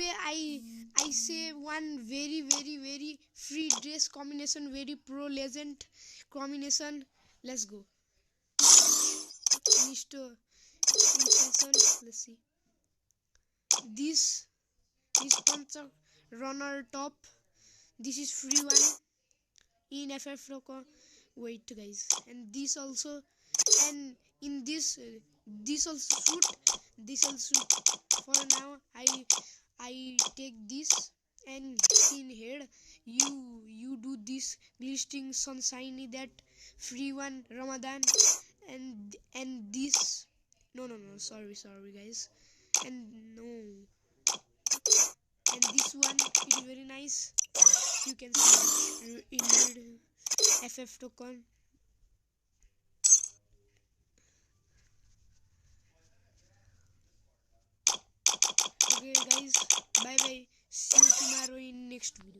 today I say one very free dress combination, very pro legend combination. Let's go. Mr. Fashion. Let's see. This sponsor runner top. This is free one in FF Roko. Wait guys, and this also, and in this this also shoot, this also for now I take this, and in here you do this glistening sunshiny, that free one Ramadan, and this no sorry guys, and no, and this one it is very nice. You can see in FF token. Okay guys, bye bye, see you tomorrow in next video.